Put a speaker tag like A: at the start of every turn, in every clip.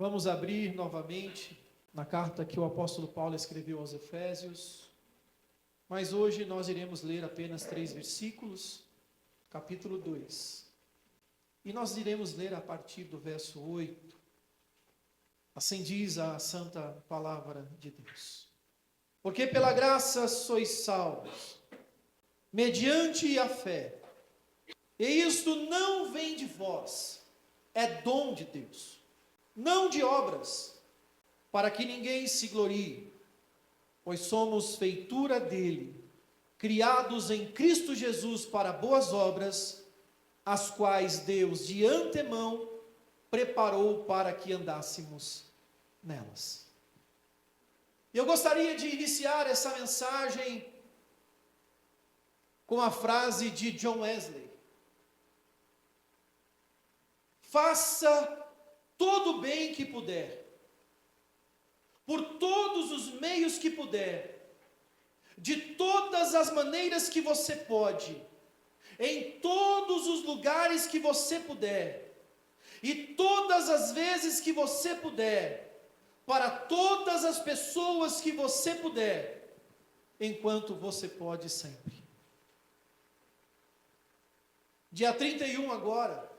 A: Vamos abrir novamente na carta que o apóstolo Paulo escreveu aos Efésios, mas hoje nós iremos ler apenas 3 versículos, capítulo 2. E nós iremos ler a partir do verso 8. Assim diz a santa palavra de Deus. Porque pela graça sois salvos, mediante a fé. E isto não vem de vós, é dom de Deus, não de obras, para que ninguém se glorie, pois somos feitura dele, criados em Cristo Jesus para boas obras, as quais Deus de antemão preparou para que andássemos nelas. Eu gostaria de iniciar essa mensagem com a frase de John Wesley: faça todo o bem que puder, por todos os meios que puder, de todas as maneiras que você pode, em todos os lugares que você puder, e todas as vezes que você puder, para todas as pessoas que você puder, enquanto você pode sempre. Dia 31 agora,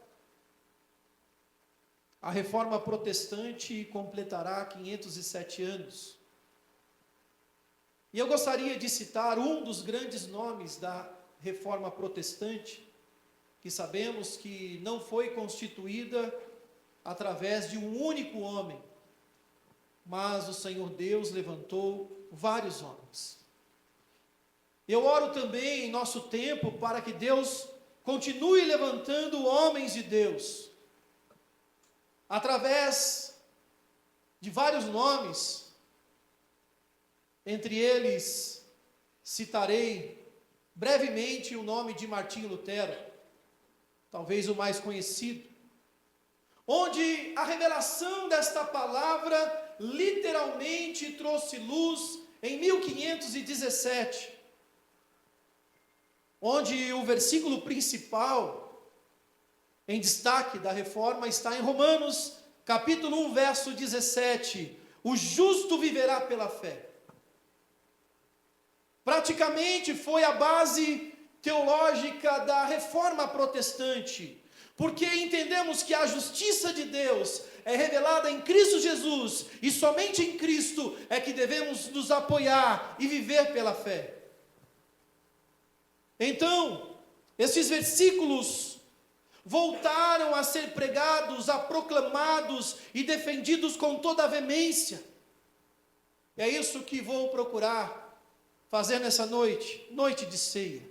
A: a Reforma Protestante completará 507 anos. E eu gostaria de citar um dos grandes nomes da Reforma Protestante, que sabemos que não foi constituída através de um único homem, mas o Senhor Deus levantou vários homens. Eu oro também em nosso tempo para que Deus continue levantando homens de Deus, através de vários nomes. Entre eles, citarei brevemente o nome de Martinho Lutero, talvez o mais conhecido, onde a revelação desta palavra literalmente trouxe luz em 1517, onde o versículo principal em destaque da reforma está em Romanos, capítulo 1, verso 17. O justo viverá pela fé. Praticamente foi a base teológica da reforma protestante, porque entendemos que a justiça de Deus é revelada em Cristo Jesus, e somente em Cristo é que devemos nos apoiar e viver pela fé. Então, esses versículos voltaram a ser pregados, a proclamados e defendidos com toda a veemência. E é isso que vou procurar fazer nessa noite, noite de ceia.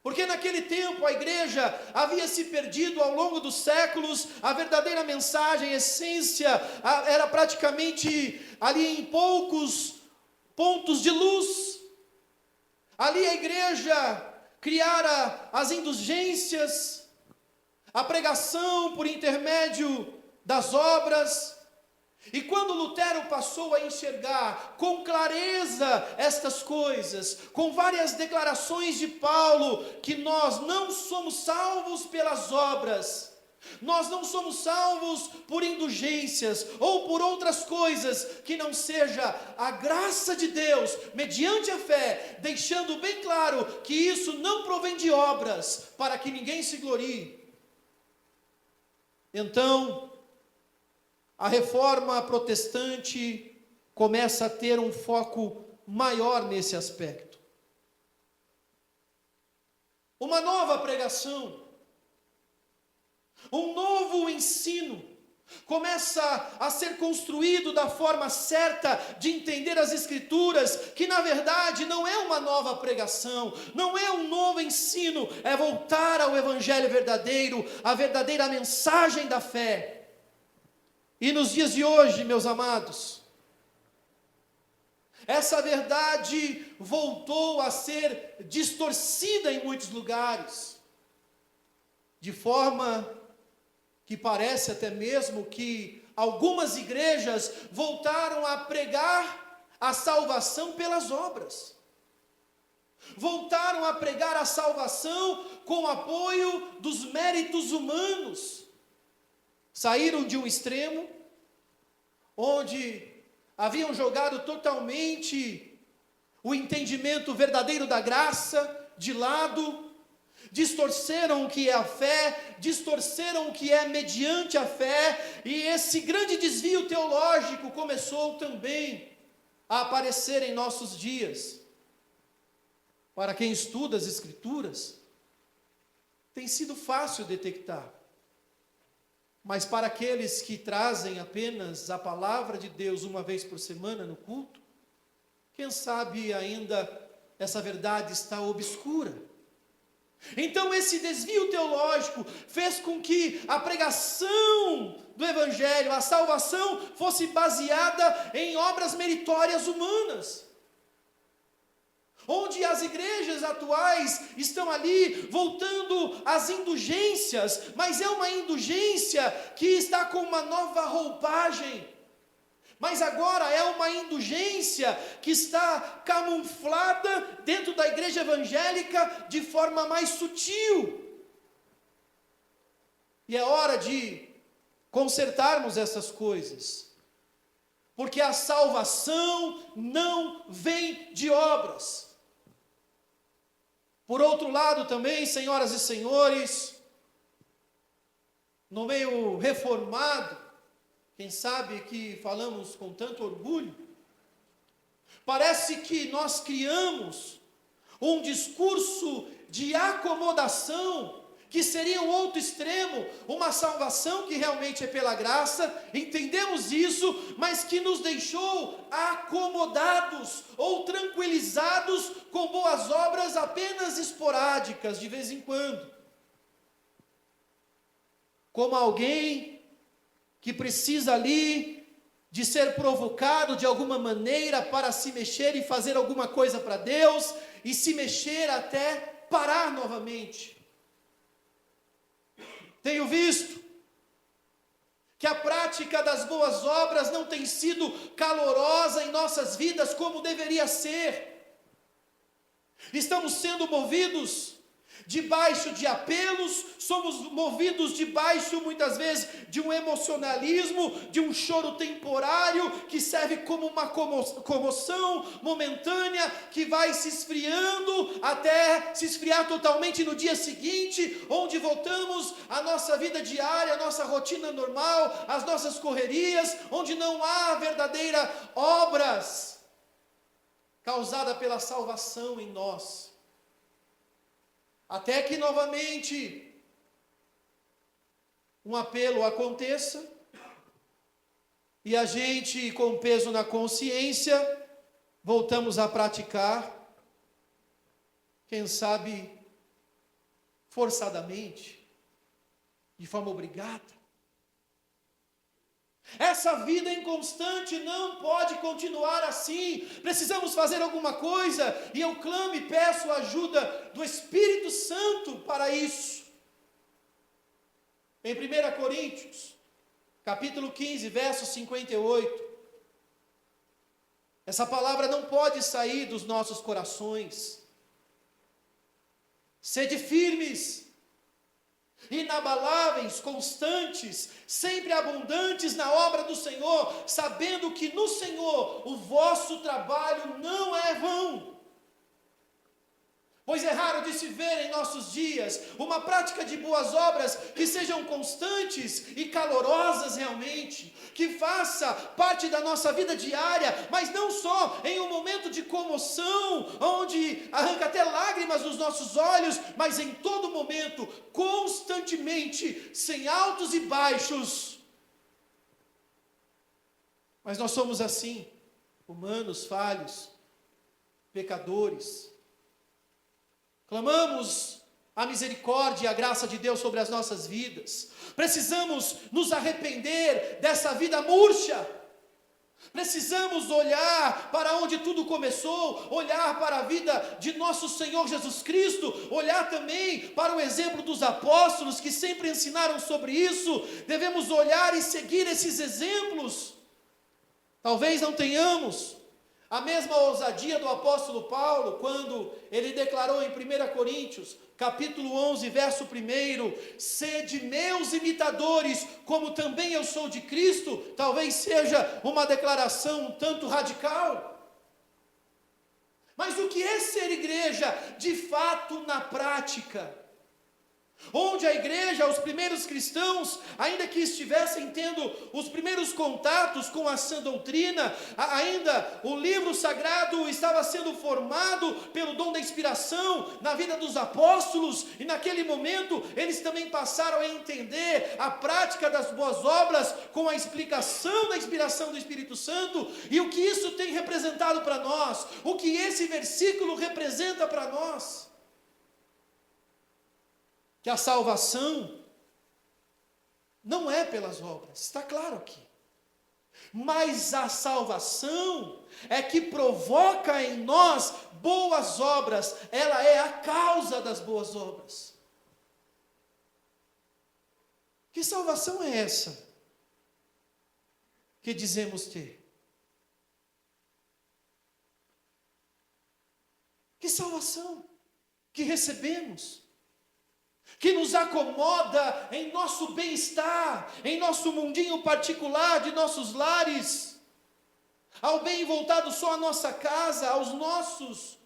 A: Porque naquele tempo a igreja havia se perdido ao longo dos séculos, a verdadeira mensagem, a essência, era praticamente ali em poucos pontos de luz. Ali a igreja criara as indulgências, a pregação por intermédio das obras. E quando Lutero passou a enxergar com clareza estas coisas, com várias declarações de Paulo, que nós não somos salvos pelas obras, nós não somos salvos por indulgências ou por outras coisas que não seja a graça de Deus, mediante a fé, deixando bem claro que isso não provém de obras, para que ninguém se glorie. Então, a reforma protestante começa a ter um foco maior nesse aspecto. Uma nova pregação, um novo ensino começa a ser construído da forma certa de entender as Escrituras, que na verdade não é uma nova pregação, não é um novo ensino, é voltar ao Evangelho verdadeiro, a verdadeira mensagem da fé. E nos dias de hoje, meus amados, essa verdade voltou a ser distorcida em muitos lugares, de forma que parece até mesmo que algumas igrejas voltaram a pregar a salvação pelas obras. Voltaram a pregar a salvação com apoio dos méritos humanos. Saíram de um extremo onde haviam jogado totalmente o entendimento verdadeiro da graça de lado, distorceram o que é a fé, distorceram o que é mediante a fé, e esse grande desvio teológico começou também a aparecer em nossos dias. Para quem estuda as Escrituras, tem sido fácil detectar, mas para aqueles que trazem apenas a palavra de Deus uma vez por semana no culto, quem sabe ainda essa verdade está obscura. Então esse desvio teológico fez com que a pregação do Evangelho, a salvação, fosse baseada em obras meritórias humanas. Onde as igrejas atuais estão ali voltando às indulgências, mas é uma indulgência que está com uma nova roupagem. Mas agora é uma indulgência que está camuflada dentro da igreja evangélica de forma mais sutil. E é hora de consertarmos essas coisas, porque a salvação não vem de obras. Por outro lado também, senhoras e senhores, no meio reformado, quem sabe que falamos com tanto orgulho, parece que nós criamos um discurso de acomodação, que seria um outro extremo, uma salvação que realmente é pela graça, entendemos isso, mas que nos deixou acomodados ou tranquilizados com boas obras apenas esporádicas, de vez em quando. Como alguém que precisa ali de ser provocado de alguma maneira para se mexer e fazer alguma coisa para Deus, e se mexer até parar novamente. Tenho visto que a prática das boas obras não tem sido calorosa em nossas vidas como deveria ser. Estamos sendo movidos debaixo de apelos, somos movidos debaixo muitas vezes de um emocionalismo, de um choro temporário que serve como uma comoção momentânea que vai se esfriando até se esfriar totalmente no dia seguinte, onde voltamos à nossa vida diária, à nossa rotina normal, às nossas correrias, onde não há verdadeira obras causada pela salvação em nós. Até que novamente um apelo aconteça e a gente, com peso na consciência, voltamos a praticar, quem sabe forçadamente, de forma obrigada. Essa vida inconstante não pode continuar assim. Precisamos fazer alguma coisa, e eu clamo e peço a ajuda do Espírito Santo para isso. Em 1 Coríntios, capítulo 15, verso 58, essa palavra não pode sair dos nossos corações. Sede firmes, inabaláveis, constantes, sempre abundantes na obra do Senhor, sabendo que no Senhor o vosso trabalho não é vão. Pois é raro de se ver em nossos dias uma prática de boas obras que sejam constantes e calorosas realmente, que faça parte da nossa vida diária, mas não só em um momento de comoção, onde arranca até lágrimas dos nossos olhos, mas em todo momento, constantemente, sem altos e baixos. Mas nós somos assim, humanos, falhos, pecadores. Clamamos a misericórdia e a graça de Deus sobre as nossas vidas. Precisamos nos arrepender dessa vida murcha. Precisamos olhar para onde tudo começou, olhar para a vida de nosso Senhor Jesus Cristo, olhar também para o exemplo dos apóstolos que sempre ensinaram sobre isso. Devemos olhar e seguir esses exemplos. Talvez não tenhamos A mesma ousadia do apóstolo Paulo, quando ele declarou em 1 Coríntios, capítulo 11, verso 1, sede meus imitadores, como também eu sou de Cristo, talvez seja uma declaração um tanto radical. Mas o que é ser igreja, de fato, na prática? Onde a igreja, os primeiros cristãos, ainda que estivessem tendo os primeiros contatos com a sã doutrina, ainda o livro sagrado estava sendo formado pelo dom da inspiração na vida dos apóstolos, e naquele momento eles também passaram a entender a prática das boas obras com a explicação da inspiração do Espírito Santo, e o que isso tem representado para nós, o que esse versículo representa para nós. Que a salvação não é pelas obras, está claro aqui. Mas a salvação é que provoca em nós boas obras, ela é a causa das boas obras. Que salvação é essa que dizemos ter? Que salvação que recebemos? Que nos acomoda em nosso bem-estar, em nosso mundinho particular de nossos lares, ao bem voltado só à nossa casa, aos nossos.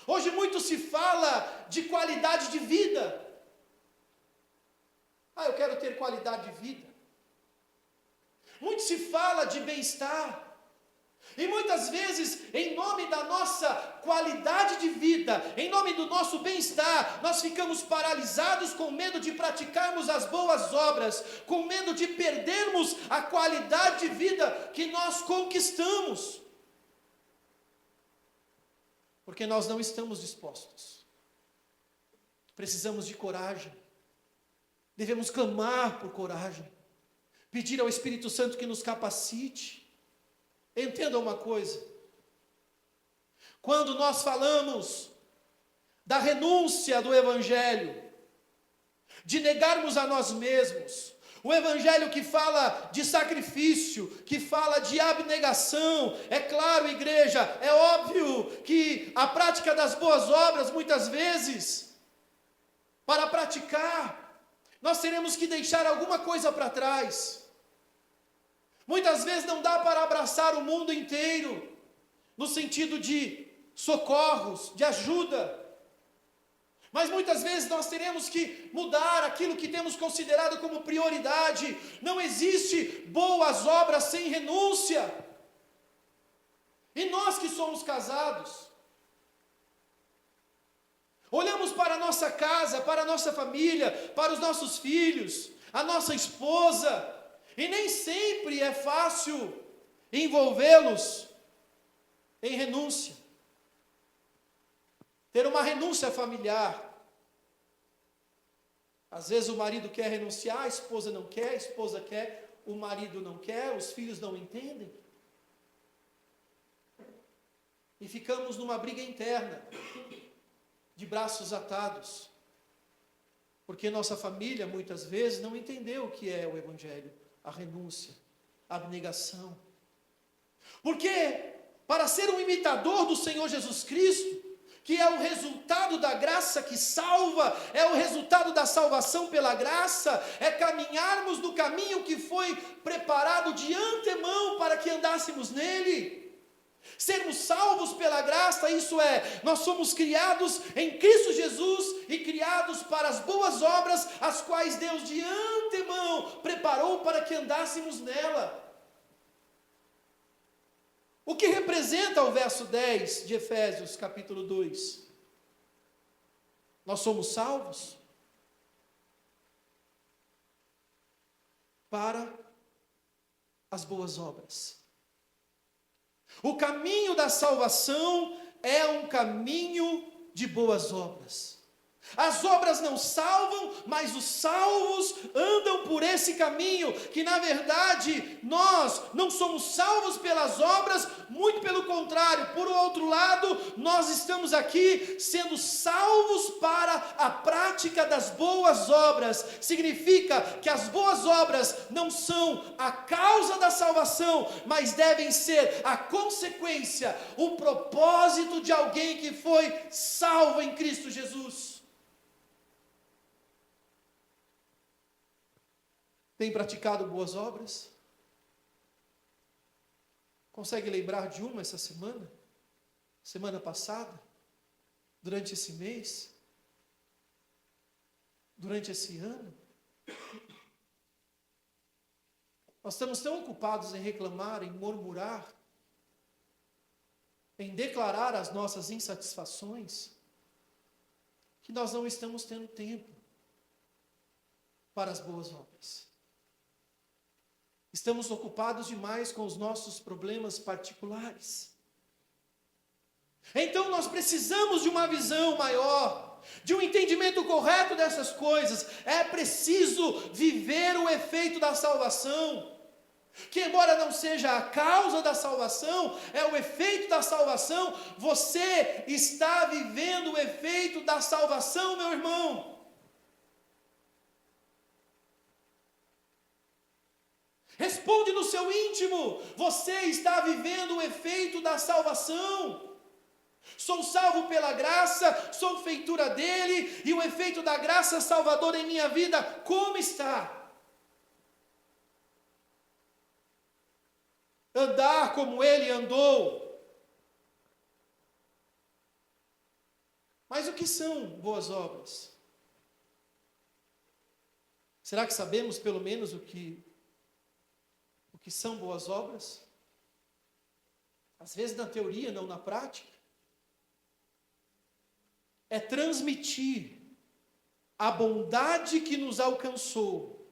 A: Hoje muito se fala de qualidade de vida. Eu quero ter qualidade de vida. Muito se fala de bem-estar. E muitas vezes, em nome da nossa qualidade de vida, em nome do nosso bem-estar, nós ficamos paralisados com medo de praticarmos as boas obras, com medo de perdermos a qualidade de vida que nós conquistamos, porque nós não estamos dispostos. Precisamos de coragem, devemos clamar por coragem, pedir ao Espírito Santo que nos capacite. Entenda uma coisa, quando nós falamos da renúncia do Evangelho, de negarmos a nós mesmos, o Evangelho que fala de sacrifício, que fala de abnegação, é claro, igreja, é óbvio que a prática das boas obras, muitas vezes, para praticar, nós teremos que deixar alguma coisa para trás. Muitas vezes não dá para abraçar o mundo inteiro, no sentido de socorros, de ajuda. Mas muitas vezes nós teremos que mudar aquilo que temos considerado como prioridade. Não existe boas obras sem renúncia. E nós que somos casados, olhamos para a nossa casa, para a nossa família, para os nossos filhos, a nossa esposa, e nem sempre é fácil envolvê-los em renúncia. Ter uma renúncia familiar. Às vezes o marido quer renunciar, a esposa não quer, a esposa quer, o marido não quer, os filhos não entendem. E ficamos numa briga interna, de braços atados. Porque nossa família, muitas vezes, não entendeu o que é o Evangelho. A renúncia, a abnegação. Porque para ser um imitador do Senhor Jesus Cristo, que é o resultado da graça que salva, é o resultado da salvação pela graça, é caminharmos no caminho que foi preparado de antemão para que andássemos nele. Sermos salvos pela graça, isso é, nós somos criados em Cristo Jesus e criados para as boas obras, as quais Deus de antemão preparou para que andássemos nela. O que representa o verso 10 de Efésios capítulo 2? Nós somos salvos para as boas obras. O caminho da salvação é um caminho de boas obras. As obras não salvam, mas os salvos andam por esse caminho, que na verdade nós não somos salvos pelas obras, muito pelo contrário. Por outro lado, nós estamos aqui sendo salvos para a prática das boas obras. Significa que as boas obras não são a causa da salvação, mas devem ser a consequência, o propósito de alguém que foi salvo em Cristo Jesus. Tem praticado boas obras? Consegue lembrar de uma essa semana? Semana passada? Durante esse mês? Durante esse ano? Nós estamos tão ocupados em reclamar, em murmurar, em declarar as nossas insatisfações, que nós não estamos tendo tempo para as boas obras. Estamos ocupados demais com os nossos problemas particulares. Então nós precisamos de uma visão maior, de um entendimento correto dessas coisas. É preciso viver o efeito da salvação, que embora não seja a causa da salvação, é o efeito da salvação. Você está vivendo o efeito da salvação, meu irmão. Responde no seu íntimo: você está vivendo o efeito da salvação? Sou salvo pela graça, sou feitura dele, e o efeito da graça salvadora em minha vida, como está? Andar como ele andou. Mas o que são boas obras? Será que sabemos pelo menos o que são boas obras? Às vezes na teoria, não na prática. É transmitir a bondade que nos alcançou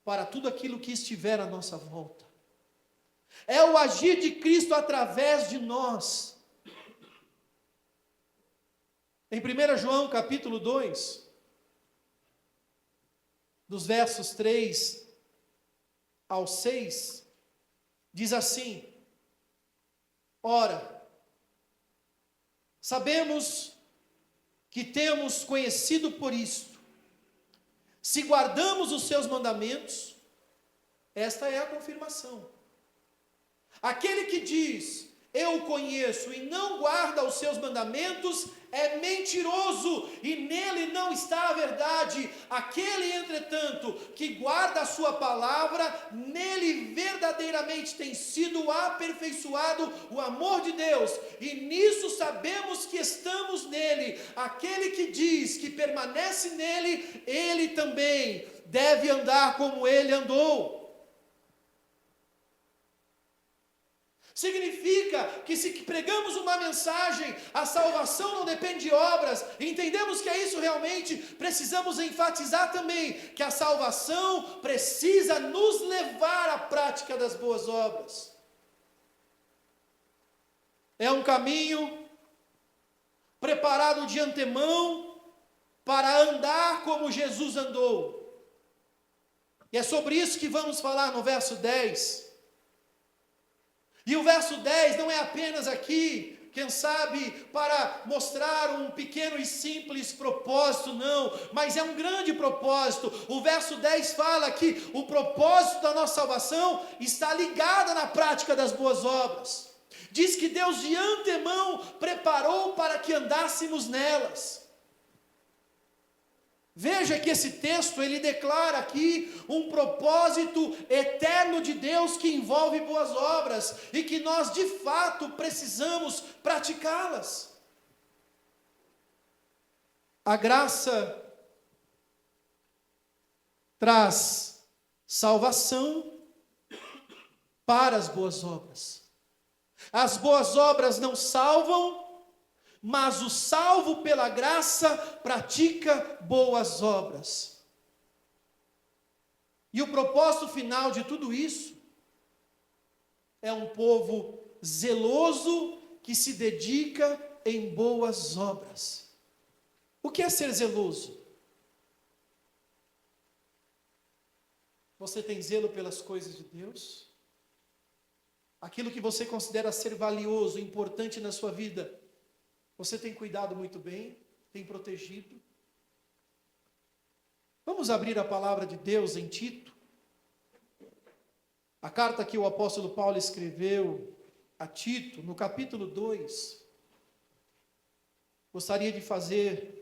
A: para tudo aquilo que estiver à nossa volta. É o agir de Cristo através de nós. Em 1 João capítulo 2, dos versos 3 ao 6, diz assim: ora, sabemos que temos conhecido por isto, se guardamos os seus mandamentos. Esta é a confirmação. Aquele que diz, eu o conheço, e não guarda os seus mandamentos, é mentiroso, e nele não está a verdade. Aquele, entretanto, que guarda a sua palavra, nele verdadeiramente tem sido aperfeiçoado o amor de Deus, e nisso sabemos que estamos nele. Aquele que diz que permanece nele, ele também deve andar como ele andou. Significa que se pregamos uma mensagem, a salvação não depende de obras, entendemos que é isso realmente, precisamos enfatizar também que a salvação precisa nos levar à prática das boas obras. É um caminho preparado de antemão para andar como Jesus andou. E é sobre isso que vamos falar no verso 10. E o verso 10 não é apenas aqui, quem sabe, para mostrar um pequeno e simples propósito, não, mas é um grande propósito. O verso 10 fala que o propósito da nossa salvação está ligado na prática das boas obras. Diz que Deus de antemão preparou para que andássemos nelas. Veja que esse texto, ele declara aqui um propósito eterno de Deus que envolve boas obras e que nós de fato precisamos praticá-las. A graça traz salvação para as boas obras. As boas obras não salvam, mas o salvo pela graça pratica boas obras. E o propósito final de tudo isso é um povo zeloso que se dedica em boas obras. O que é ser zeloso? Você tem zelo pelas coisas de Deus? Aquilo que você considera ser valioso, importante na sua vida, você tem cuidado muito bem, tem protegido? Vamos abrir a palavra de Deus em Tito. A carta que o apóstolo Paulo escreveu a Tito, no capítulo 2. Gostaria de fazer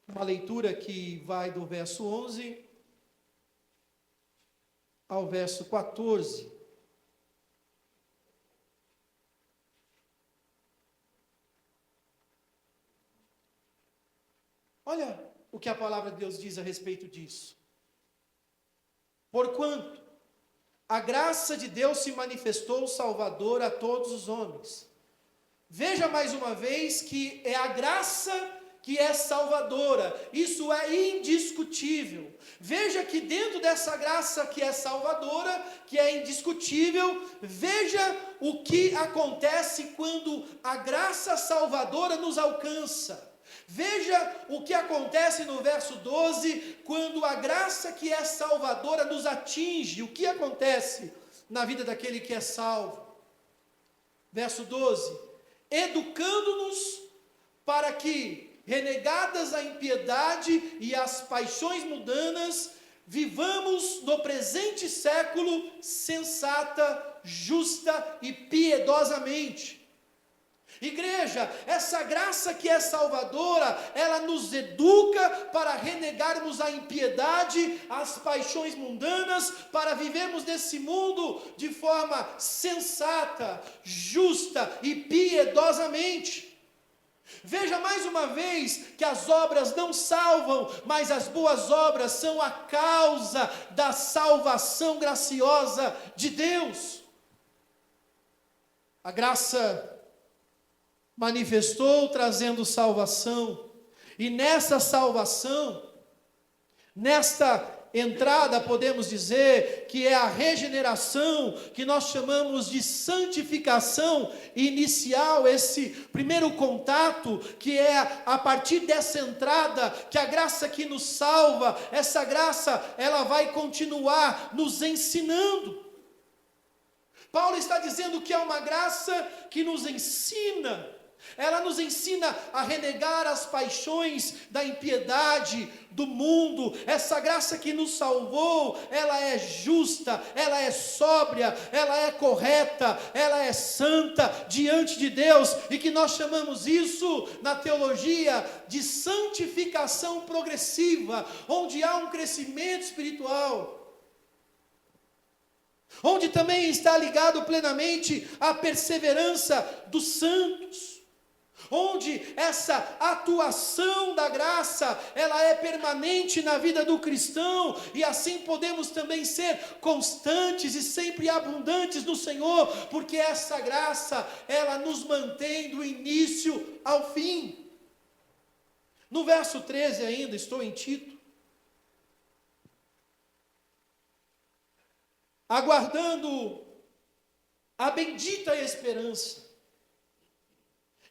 A: uma leitura que vai do verso 11 ao verso 14. Olha o que a palavra de Deus diz a respeito disso. Porquanto a graça de Deus se manifestou salvadora a todos os homens. Veja mais uma vez que é a graça que é salvadora, isso é indiscutível. Veja que dentro dessa graça que é salvadora, que é indiscutível, veja o que acontece quando a graça salvadora nos alcança. Veja o que acontece no verso 12, quando a graça que é salvadora nos atinge. O que acontece na vida daquele que é salvo? Verso 12: educando-nos para que, renegadas a impiedade e as paixões mundanas, vivamos no presente século sensata, justa e piedosamente. Igreja, essa graça que é salvadora, ela nos educa para renegarmos a impiedade, as paixões mundanas, para vivermos nesse mundo de forma sensata, justa e piedosamente. Veja mais uma vez que as obras não salvam, mas as boas obras são a causa da salvação graciosa de Deus. A graça manifestou trazendo salvação, e nessa salvação, nesta entrada, podemos dizer que é a regeneração, que nós chamamos de santificação inicial, esse primeiro contato, que é a partir dessa entrada, que a graça que nos salva, essa graça, ela vai continuar nos ensinando. Paulo está dizendo que é uma graça que nos ensina. Ela nos ensina a renegar as paixões da impiedade do mundo. Essa graça que nos salvou, ela é justa, ela é sóbria, ela é correta, ela é santa diante de Deus, e que nós chamamos isso na teologia de santificação progressiva, onde há um crescimento espiritual, onde também está ligado plenamente à perseverança dos santos, onde essa atuação da graça, ela é permanente na vida do cristão, e assim podemos também ser constantes e sempre abundantes no Senhor, porque essa graça, ela nos mantém do início ao fim. No verso 13 ainda, estou em Tito, aguardando a bendita esperança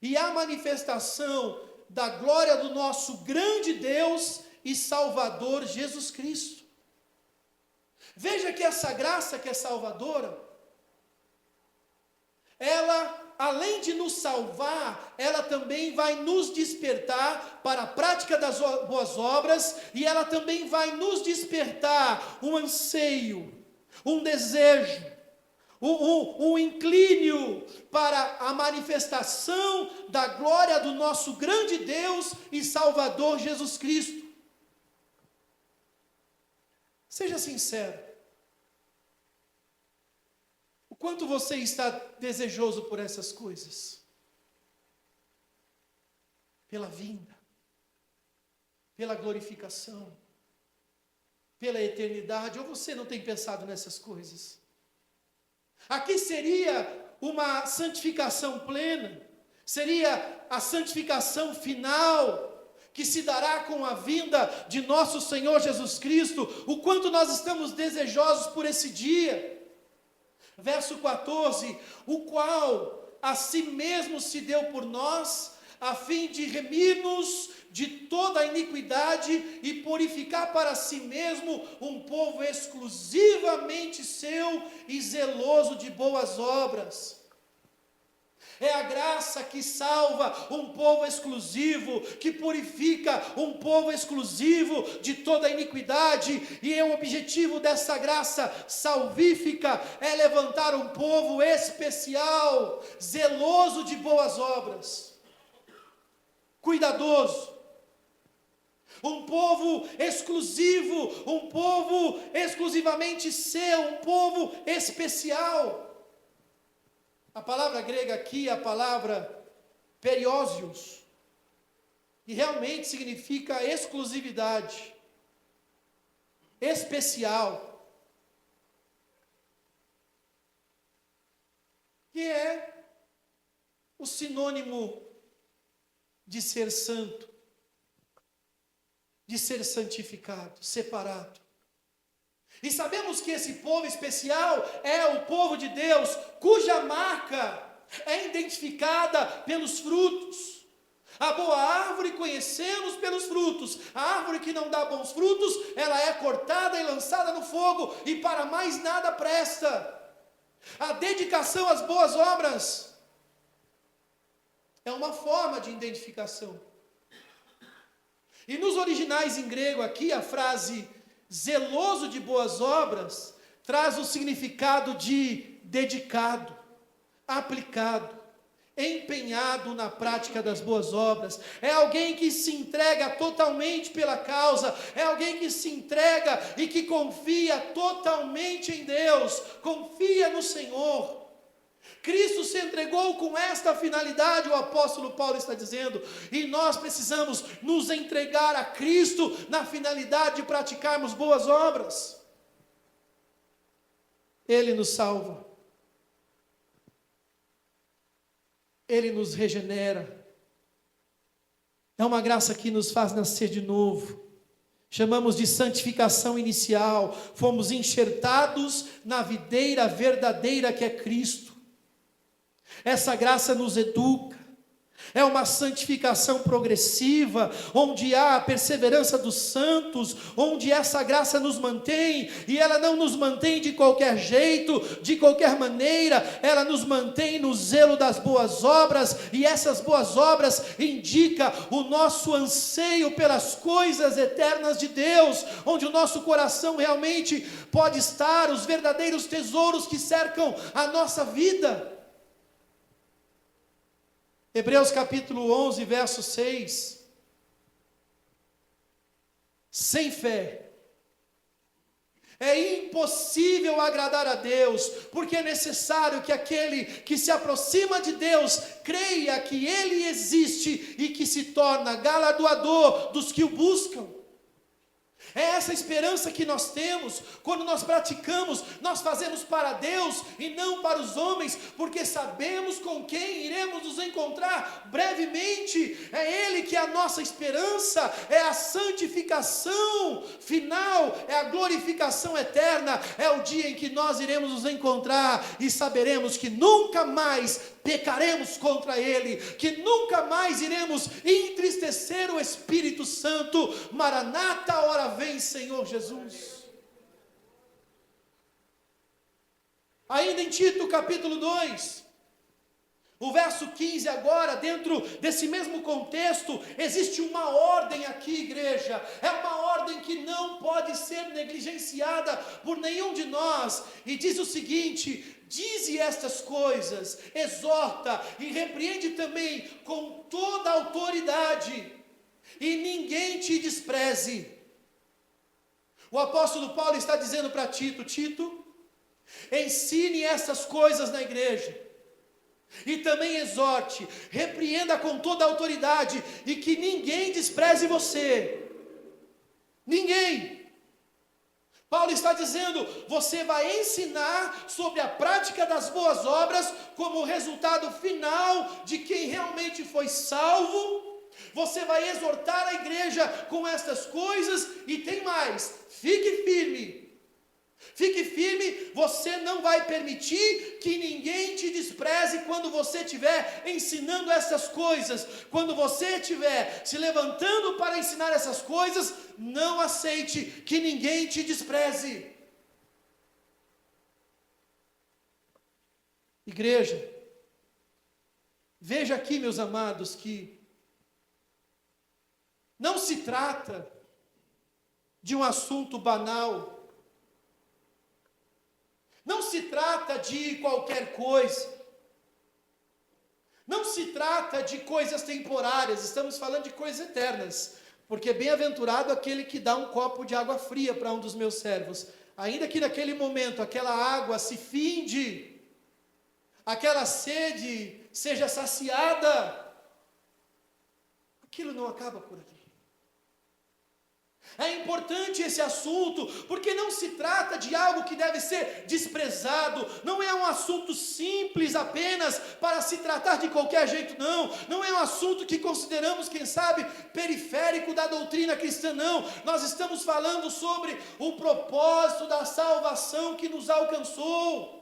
A: e a manifestação da glória do nosso grande Deus e Salvador Jesus Cristo. Veja que essa graça que é salvadora, ela, além de nos salvar, ela também vai nos despertar para a prática das boas obras, e ela também vai nos despertar um anseio, um desejo, um inclínio para a manifestação da glória do nosso grande Deus e Salvador Jesus Cristo. Seja sincero. O quanto você está desejoso por essas coisas? Pela vinda, pela glorificação, pela eternidade, ou você não tem pensado nessas coisas? Aqui seria uma santificação plena, seria a santificação final, que se dará com a vinda de nosso Senhor Jesus Cristo. O quanto nós estamos desejosos por esse dia. Verso 14: o qual a si mesmo se deu por nós, a fim de remir-nos de toda a iniquidade e purificar para si mesmo um povo exclusivamente seu e zeloso de boas obras. É a graça que salva um povo exclusivo, que purifica um povo exclusivo de toda a iniquidade, e o objetivo dessa graça salvífica é levantar um povo especial, zeloso de boas obras, cuidadoso, um povo exclusivo, um povo exclusivamente seu, um povo especial. A palavra grega aqui é a palavra periósios, e realmente significa exclusividade, especial, que é o sinônimo de ser santo, de ser santificado, separado. E sabemos que esse povo especial é o povo de Deus, cuja marca é identificada pelos frutos. A boa árvore conhecemos pelos frutos. A árvore que não dá bons frutos, ela é cortada e lançada no fogo, e para mais nada presta. A dedicação às boas obras é uma forma de identificação. E nos originais em grego aqui, a frase zeloso de boas obras traz o significado de dedicado, aplicado, empenhado na prática das boas obras. É alguém que se entrega totalmente pela causa, é alguém que se entrega e que confia totalmente em Deus, confia no Senhor. Cristo se entregou com esta finalidade, o apóstolo Paulo está dizendo, e nós precisamos nos entregar a Cristo na finalidade de praticarmos boas obras. Ele nos salva, Ele nos regenera, é uma graça que nos faz nascer de novo. Chamamos de santificação inicial, fomos enxertados na videira verdadeira que é Cristo. Essa graça nos educa, é uma santificação progressiva, onde há a perseverança dos santos, onde essa graça nos mantém, e ela não nos mantém de qualquer jeito, de qualquer maneira, ela nos mantém no zelo das boas obras, e essas boas obras indicam o nosso anseio pelas coisas eternas de Deus, onde o nosso coração realmente pode estar, os verdadeiros tesouros que cercam a nossa vida. Hebreus capítulo 11, verso 6. Sem fé é impossível agradar a Deus, porque é necessário que aquele que se aproxima de Deus creia que Ele existe e que se torna galardoador dos que o buscam. É essa esperança que nós temos, quando nós praticamos, nós fazemos para Deus e não para os homens, porque sabemos com quem iremos nos encontrar brevemente. É Ele que é a nossa esperança, é a santificação final, é a glorificação eterna, é o dia em que nós iremos nos encontrar e saberemos que nunca mais pecaremos contra Ele, que nunca mais iremos entristecer o Espírito Santo. Maranata, ora vem, Senhor Jesus. Ainda em Tito capítulo 2, o verso 15 agora, dentro desse mesmo contexto, existe uma ordem aqui, igreja, é uma ordem que não pode ser negligenciada por nenhum de nós, e diz o seguinte: dize estas coisas, exorta e repreende também com toda a autoridade, e ninguém te despreze. O apóstolo Paulo está dizendo para Tito: Tito, ensine essas coisas na igreja, e também exorte, repreenda com toda a autoridade, e que ninguém despreze você, ninguém. Paulo está dizendo, você vai ensinar sobre a prática das boas obras, como resultado final de quem realmente foi salvo. Você vai exortar a igreja com estas coisas, e tem mais, fique firme. Fique firme, você não vai permitir que ninguém te despreze quando você estiver ensinando essas coisas. Quando você estiver se levantando para ensinar essas coisas, não aceite que ninguém te despreze. Igreja, veja aqui, meus amados, que não se trata de um assunto banal. Não se trata de qualquer coisa. Não se trata de coisas temporárias, estamos falando de coisas eternas. Porque bem-aventurado aquele que dá um copo de água fria para um dos meus servos. Ainda que naquele momento aquela água se finde, aquela sede seja saciada, aquilo não acaba por ali. É importante esse assunto, porque não se trata de algo que deve ser desprezado, não é um assunto simples apenas para se tratar de qualquer jeito, não é um assunto que consideramos, quem sabe, periférico da doutrina cristã, não. Nós estamos falando sobre o propósito da salvação que nos alcançou.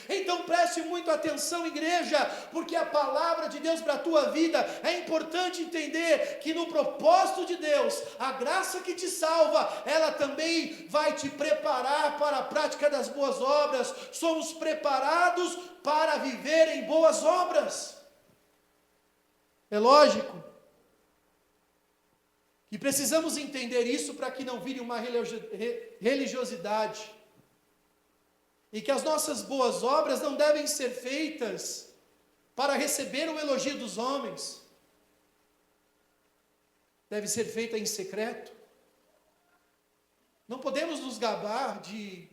A: Então preste muito atenção, igreja, porque a palavra de Deus para a tua vida, é importante entender que no propósito de Deus, a graça que te salva, ela também vai te preparar para a prática das boas obras. Somos preparados para viver em boas obras. É lógico que precisamos entender isso para que não vire uma religiosidade. E que as nossas boas obras não devem ser feitas para receber o elogio dos homens. Deve ser feita em secreto. Não podemos nos gabar de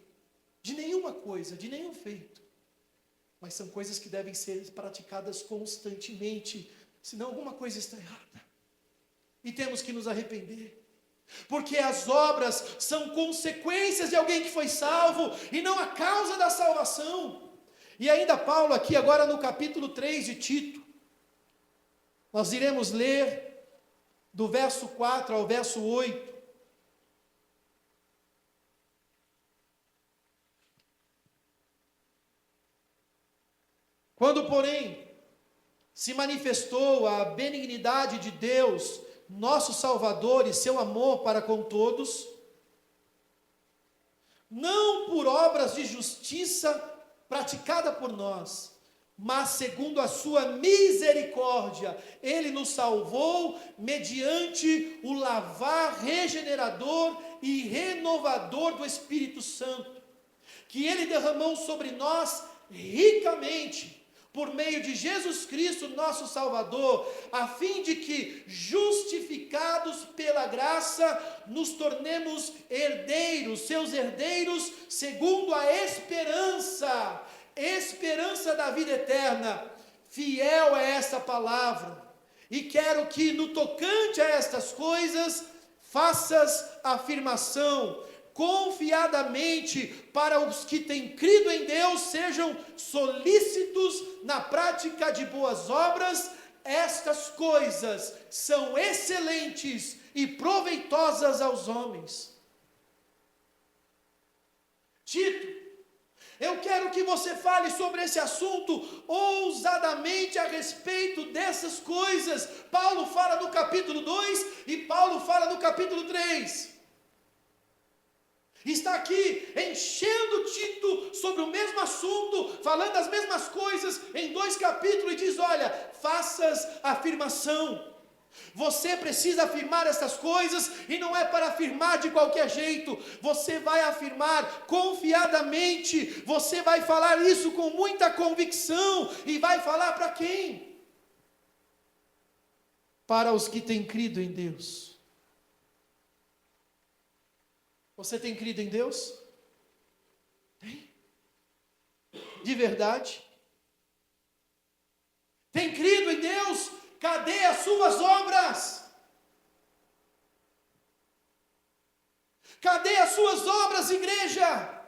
A: nenhuma coisa, de nenhum feito. Mas são coisas que devem ser praticadas constantemente, senão alguma coisa está errada. E temos que nos arrepender. Porque as obras são consequências de alguém que foi salvo, e não a causa da salvação. E ainda Paulo aqui agora no capítulo 3 de Tito, nós iremos ler do verso 4 ao verso 8. Quando, porém, se manifestou a benignidade de Deus, nosso Salvador, e seu amor para com todos, não por obras de justiça praticada por nós, mas segundo a sua misericórdia, Ele nos salvou mediante o lavar regenerador e renovador do Espírito Santo, que Ele derramou sobre nós ricamente, por meio de Jesus Cristo, nosso Salvador, a fim de que, justificados pela graça, nos tornemos herdeiros, seus herdeiros, segundo a esperança da vida eterna. Fiel é essa palavra, e quero que, no tocante a estas coisas, faças afirmação, confiadamente, para os que têm crido em Deus, sejam solícitos na prática de boas obras. Estas coisas são excelentes e proveitosas aos homens. Tito, eu quero que você fale sobre esse assunto ousadamente a respeito dessas coisas. Paulo fala no capítulo 2 e Paulo fala no capítulo 3. Está aqui enchendo Tito sobre o mesmo assunto, falando as mesmas coisas em 2 capítulos, e diz: olha, faças afirmação. Você precisa afirmar essas coisas, e não é para afirmar de qualquer jeito. Você vai afirmar confiadamente, você vai falar isso com muita convicção, e vai falar para quem? Para os que têm crido em Deus. Você tem crido em Deus? Tem? De verdade? Tem crido em Deus? Cadê as suas obras? Cadê as suas obras, igreja?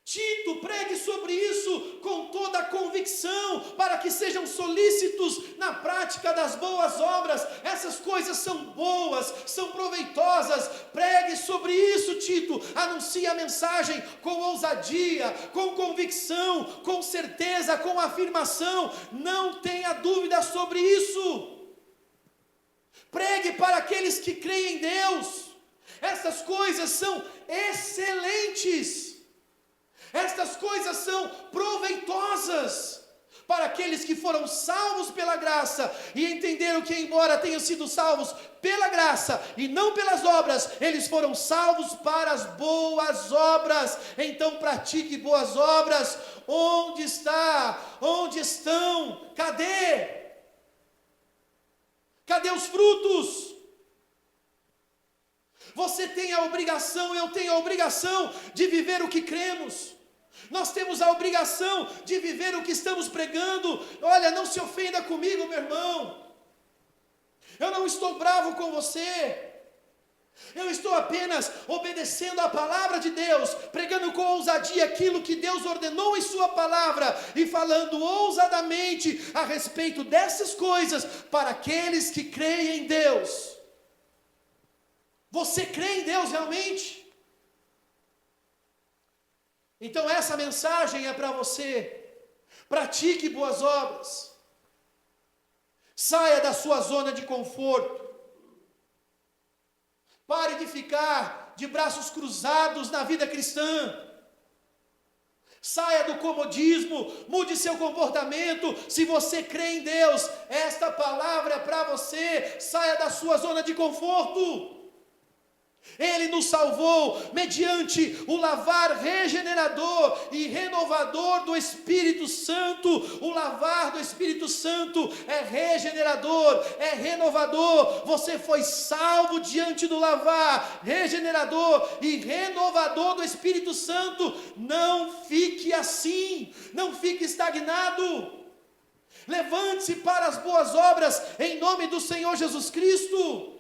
A: Tito, pregue Pregue sobre isso com toda a convicção, para que sejam solícitos na prática das boas obras. Essas coisas são boas, são proveitosas. Pregue sobre isso, Tito. Anuncie a mensagem com ousadia, com convicção, com certeza, com afirmação. Não tenha dúvida sobre isso. Pregue para aqueles que creem em Deus. Essas coisas são excelentes. Estas coisas são proveitosas para aqueles que foram salvos pela graça e entenderam que, embora tenham sido salvos pela graça e não pelas obras, eles foram salvos para as boas obras. Então pratique boas obras. Onde está? Onde estão? Cadê? Cadê os frutos? Você tem a obrigação, eu tenho a obrigação de viver o que cremos. Nós temos a obrigação de viver o que estamos pregando. Olha, não se ofenda comigo, meu irmão. Eu não estou bravo com você. Eu estou apenas obedecendo a palavra de Deus, pregando com ousadia aquilo que Deus ordenou em sua palavra e falando ousadamente a respeito dessas coisas para aqueles que creem em Deus. Você crê em Deus realmente? Então essa mensagem é para você. Pratique boas obras. Saia da sua zona de conforto. Pare de ficar de braços cruzados na vida cristã. Saia do comodismo, mude seu comportamento. Se você crê em Deus, esta palavra é para você. Saia da sua zona de conforto. Ele nos salvou mediante o lavar regenerador e renovador do Espírito Santo. O lavar do Espírito Santo é regenerador, é renovador. Você foi salvo diante do lavar regenerador e renovador do Espírito Santo. Não fique assim, não fique estagnado. Levante-se para as boas obras em nome do Senhor Jesus Cristo.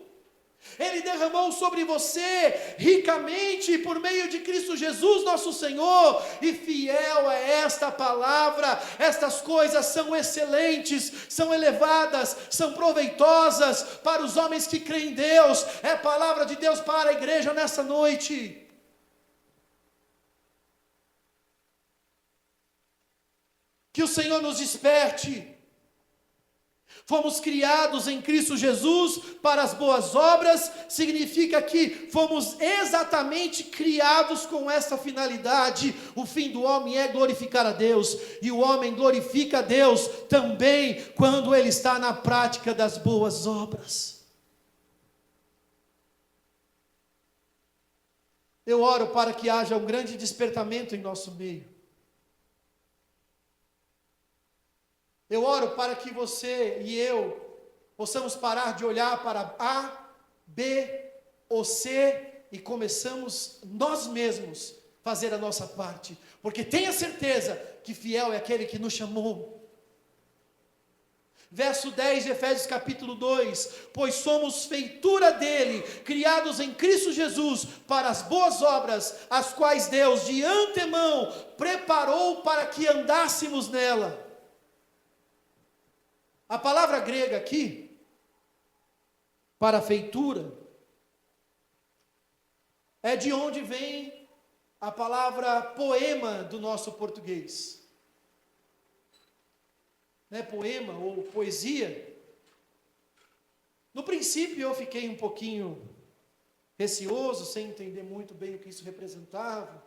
A: Ele derramou sobre você ricamente por meio de Cristo Jesus nosso Senhor, e fiel é esta palavra. Estas coisas são excelentes, são elevadas, são proveitosas para os homens que creem em Deus. É palavra de Deus para a igreja nessa noite. Que o Senhor nos desperte. Fomos criados em Cristo Jesus para as boas obras, significa que fomos exatamente criados com essa finalidade. O fim do homem é glorificar a Deus, e o homem glorifica a Deus também quando ele está na prática das boas obras. Eu oro para que haja um grande despertamento em nosso meio. Eu oro para que você e eu possamos parar de olhar para A, B ou C e começamos nós mesmos fazer a nossa parte, porque tenha certeza que fiel é aquele que nos chamou. Verso 10 de Efésios capítulo 2: pois somos feitura dele, criados em Cristo Jesus para as boas obras, as quais Deus de antemão preparou para que andássemos nela. A palavra grega aqui, para feitura, é de onde vem a palavra poema do nosso português. Né, poema ou poesia. No princípio eu fiquei um pouquinho receoso, sem entender muito bem o que isso representava.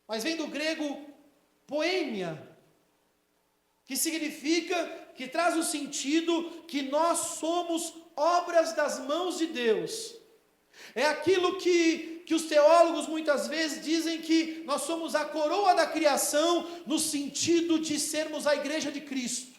A: Mas vem do grego poêmia, que significa, que traz o sentido que nós somos obras das mãos de Deus. É aquilo que os teólogos muitas vezes dizem que nós somos a coroa da criação, no sentido de sermos a igreja de Cristo.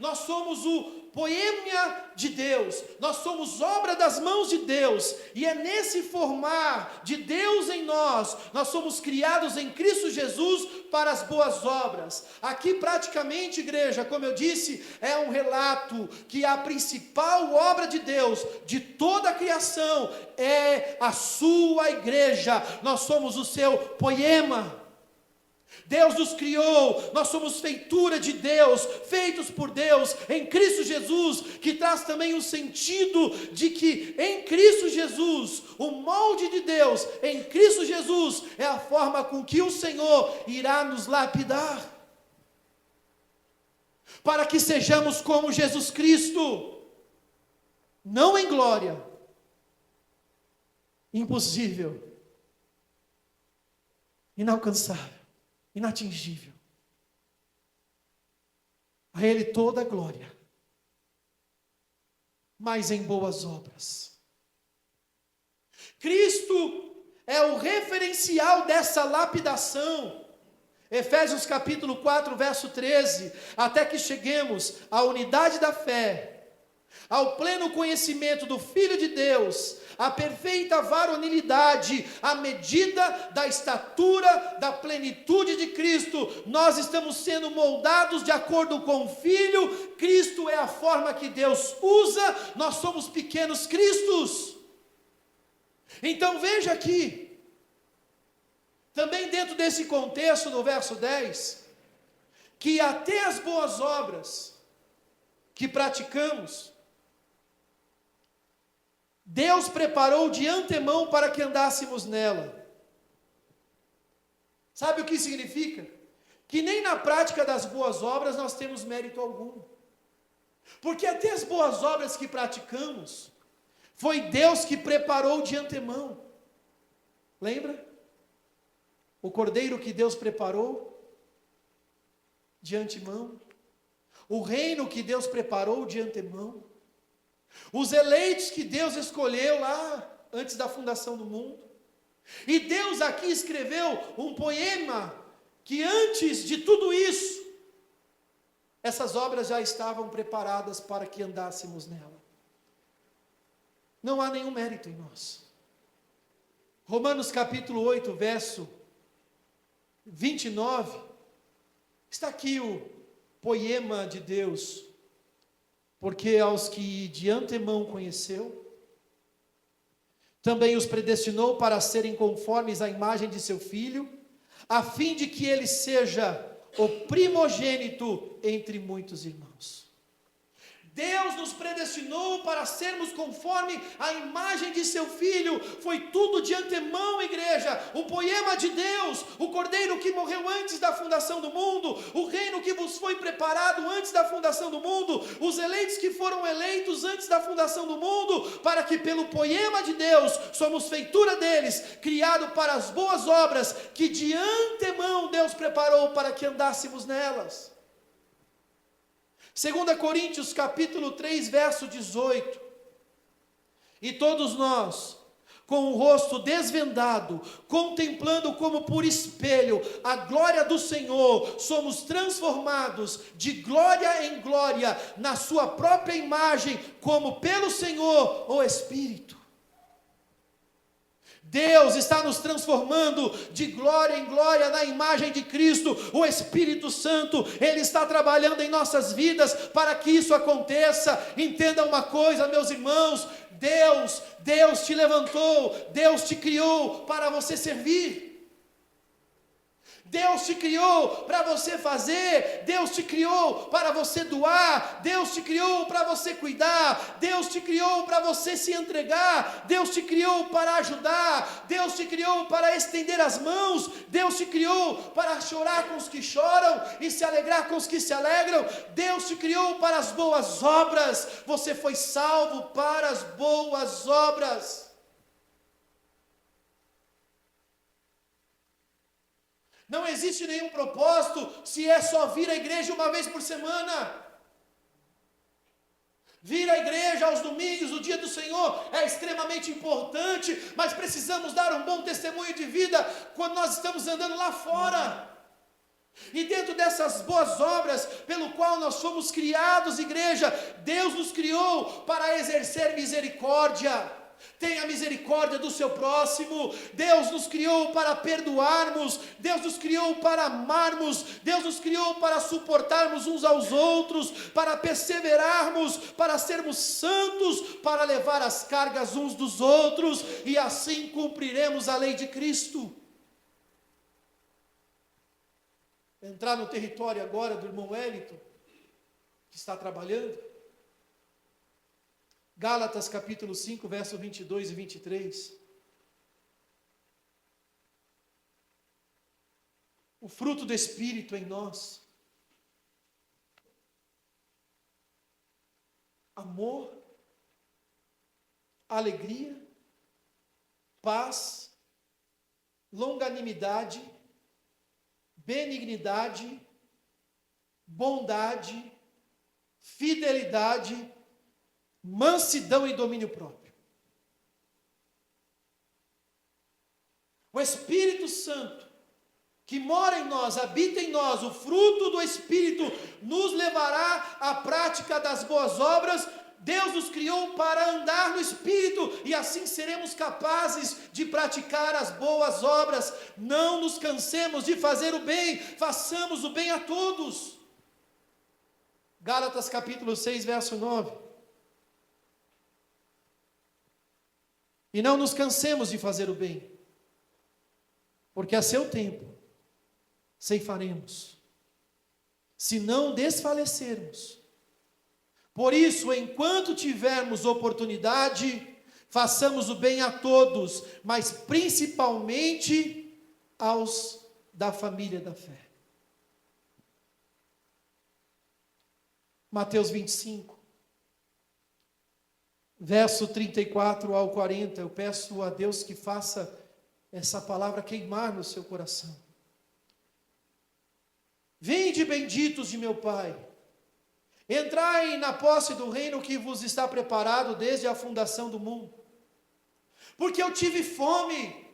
A: Nós somos o poêmia de Deus, nós somos obra das mãos de Deus, e é nesse formar de Deus em nós somos criados em Cristo Jesus para as boas obras. Aqui praticamente, igreja, como eu disse, é um relato que a principal obra de Deus, de toda a criação, é a sua igreja. Nós somos o seu poema. Deus nos criou, nós somos feitura de Deus, feitos por Deus, em Cristo Jesus, que traz também o sentido de que em Cristo Jesus, o molde de Deus, em Cristo Jesus, é a forma com que o Senhor irá nos lapidar, para que sejamos como Jesus Cristo, não em glória, impossível, inalcançável, inatingível. A Ele toda a glória, mas em boas obras. Cristo é o referencial dessa lapidação. Efésios capítulo 4, verso 13, até que cheguemos à unidade da fé, ao pleno conhecimento do Filho de Deus, à perfeita varonilidade, à medida da estatura da plenitude de Cristo. Nós estamos sendo moldados de acordo com o Filho. Cristo é a forma que Deus usa, nós somos pequenos Cristos. Então veja aqui, também dentro desse contexto, no verso 10, que até as boas obras que praticamos, Deus preparou de antemão para que andássemos nela. Sabe o que significa? Que nem na prática das boas obras nós temos mérito algum. Porque até as boas obras que praticamos, foi Deus que preparou de antemão. Lembra? O cordeiro que Deus preparou de antemão. O reino que Deus preparou de antemão. Os eleitos que Deus escolheu lá antes da fundação do mundo. E Deus aqui escreveu um poema que antes de tudo isso, essas obras já estavam preparadas para que andássemos nela. Não há nenhum mérito em nós. Romanos capítulo 8, verso 29, está aqui o poema de Deus. Porque aos que de antemão conheceu, também os predestinou para serem conformes à imagem de seu Filho, a fim de que ele seja o primogênito entre muitos irmãos. Deus nos predestinou para sermos conforme a imagem de seu Filho. Foi tudo de antemão, igreja. O poema de Deus, o cordeiro que morreu antes da fundação do mundo, o reino que vos foi preparado antes da fundação do mundo, os eleitos que foram eleitos antes da fundação do mundo, para que pelo poema de Deus somos feitura deles, criado para as boas obras que de antemão Deus preparou para que andássemos nelas. 2 Coríntios capítulo 3, verso 18. E todos nós, com o rosto desvendado, contemplando como por espelho a glória do Senhor, somos transformados de glória em glória, na sua própria imagem, como pelo Senhor, o Espírito. Deus está nos transformando de glória em glória na imagem de Cristo. O Espírito Santo, Ele está trabalhando em nossas vidas para que isso aconteça. Entenda uma coisa, meus irmãos, Deus te levantou, Deus te criou para você servir. Deus te criou para você fazer, Deus te criou para você doar, Deus te criou para você cuidar, Deus te criou para você se entregar, Deus te criou para ajudar, Deus te criou para estender as mãos, Deus te criou para chorar com os que choram e se alegrar com os que se alegram, Deus te criou para as boas obras, você foi salvo para as boas obras. Não existe nenhum propósito se é só vir à igreja uma vez por semana. Vir à igreja aos domingos, o dia do Senhor, é extremamente importante, mas precisamos dar um bom testemunho de vida quando nós estamos andando lá fora. E dentro dessas boas obras, pelo qual nós fomos criados, igreja, Deus nos criou para exercer misericórdia. Tenha misericórdia do seu próximo. Deus nos criou para perdoarmos, Deus nos criou para amarmos, Deus nos criou para suportarmos uns aos outros, para perseverarmos, para sermos santos, para levar as cargas uns dos outros, e assim cumpriremos a lei de Cristo. entrar no território agora do irmão Wellington, que está trabalhando. Gálatas capítulo 5, verso 22 e 23. O fruto do Espírito em nós. Amor, alegria, paz, longanimidade, benignidade, bondade, fidelidade, mansidão e domínio próprio. O Espírito Santo, que mora em nós, habita em nós, o fruto do Espírito nos levará à prática das boas obras. Deus nos criou para andar no Espírito, e assim seremos capazes de praticar as boas obras. Não nos cansemos de fazer o bem, façamos o bem a todos. Gálatas capítulo 6, verso 9. E não nos cansemos de fazer o bem, porque a seu tempo ceifaremos, se não desfalecermos. Por isso, enquanto tivermos oportunidade, façamos o bem a todos, mas principalmente aos da família da fé. Mateus 25, verso 34 ao 40, eu peço a Deus que faça essa palavra queimar no seu coração. Vinde, benditos de meu Pai, entrai na posse do reino que vos está preparado desde a fundação do mundo. Porque eu tive fome,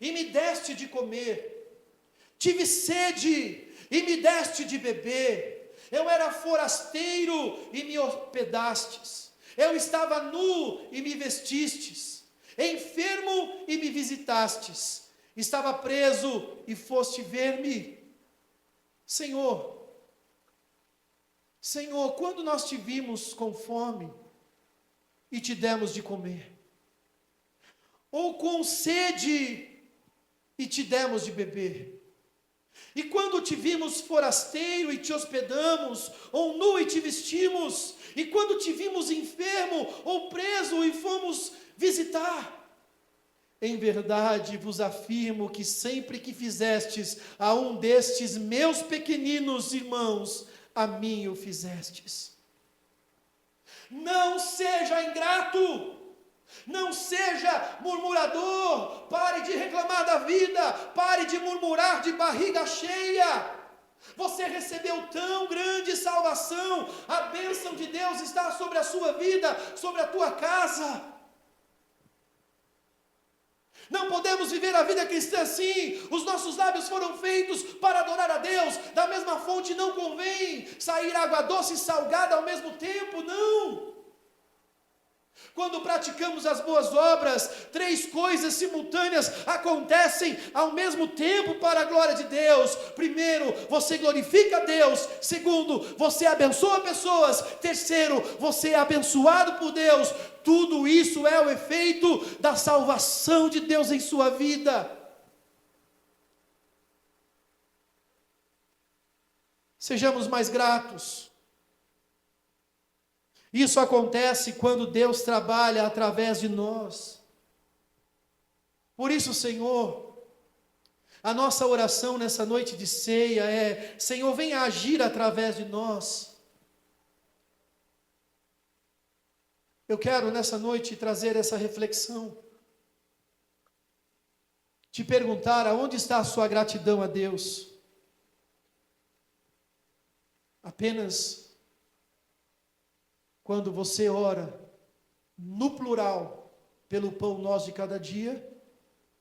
A: e me deste de comer, tive sede, e me deste de beber, eu era forasteiro, e me hospedastes, eu estava nu, e me vestistes, enfermo, e me visitastes, estava preso, e foste ver-me. Senhor, quando nós te vimos com fome e te demos de comer, ou com sede e te demos de beber, e quando te vimos forasteiro e te hospedamos, ou nu e te vestimos, e quando te vimos enfermo ou preso e fomos visitar? Em verdade vos afirmo que sempre que fizestes a um destes meus pequeninos irmãos, a mim o fizestes. Não seja ingrato, não seja murmurador, pare de reclamar da vida, pare de murmurar de barriga cheia. Você recebeu tão grande salvação, a bênção de Deus está sobre a sua vida, sobre a tua casa. Não podemos viver a vida cristã assim. Os nossos lábios foram feitos para adorar a Deus. Da mesma fonte não convém sair água doce e salgada ao mesmo tempo, não. Quando praticamos as boas obras, 3 coisas simultâneas acontecem ao mesmo tempo para a glória de Deus. Primeiro, você glorifica a Deus. Segundo, você abençoa pessoas. Terceiro, você é abençoado por Deus. Tudo isso é o efeito da salvação de Deus em sua vida. Sejamos mais gratos. Isso acontece quando Deus trabalha através de nós. Por isso, Senhor, a nossa oração nessa noite de ceia é: Senhor, venha agir através de nós. Eu quero nessa noite trazer essa reflexão, te perguntar aonde está a sua gratidão a Deus. Apenas quando você ora no plural pelo pão nosso de cada dia,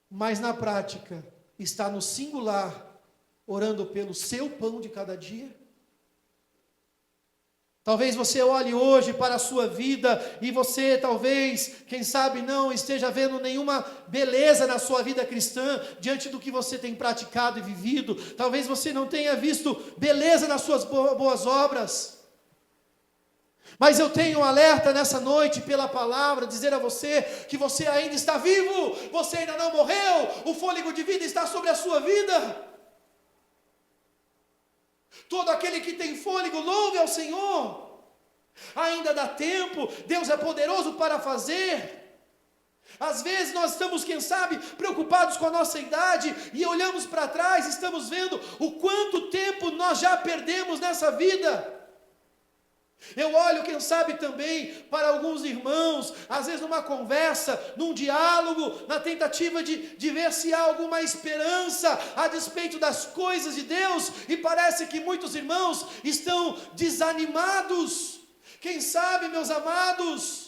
A: mas na prática está no singular orando pelo seu pão de cada dia? Talvez você olhe hoje para a sua vida e você talvez, quem sabe, não esteja vendo nenhuma beleza na sua vida cristã diante do que você tem praticado e vivido. Talvez você não tenha visto beleza nas suas boas obras. Mas eu tenho um alerta nessa noite pela palavra, dizer a você que você ainda está vivo, você ainda não morreu, o fôlego de vida está sobre a sua vida. Todo aquele que tem fôlego, louve ao Senhor. Ainda dá tempo, Deus é poderoso para fazer. Às vezes nós estamos, quem sabe, preocupados com a nossa idade e olhamos para trás, estamos vendo o quanto tempo nós já perdemos nessa vida. Eu olho, quem sabe, também para alguns irmãos, às vezes numa conversa, num diálogo, na tentativa de ver se há alguma esperança a despeito das coisas de Deus, e parece que muitos irmãos estão desanimados. Quem sabe, meus amados,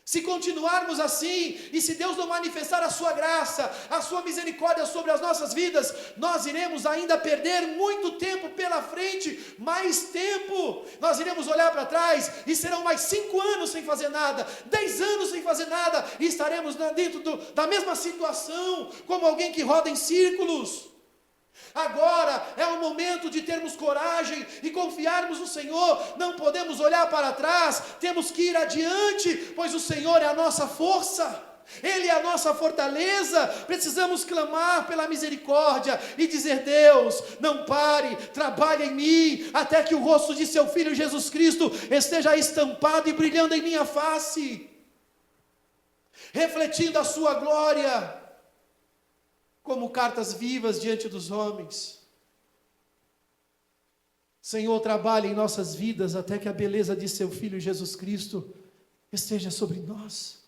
A: se continuarmos assim, e se Deus não manifestar a sua graça, a sua misericórdia sobre as nossas vidas, nós iremos ainda perder muito tempo pela frente, mais tempo. Nós iremos olhar para trás, e serão mais 5 anos sem fazer nada, 10 anos sem fazer nada, e estaremos dentro da mesma situação, como alguém que roda em círculos. Agora é o momento de termos coragem e confiarmos no Senhor. Não podemos olhar para trás, temos que ir adiante, pois o Senhor é a nossa força, Ele é a nossa fortaleza. Precisamos clamar pela misericórdia e dizer: Deus, não pare, trabalhe em mim, até que o rosto de seu Filho Jesus Cristo esteja estampado e brilhando em minha face, refletindo a sua glória, como cartas vivas diante dos homens. Senhor, trabalhe em nossas vidas até que a beleza de seu Filho Jesus Cristo esteja sobre nós.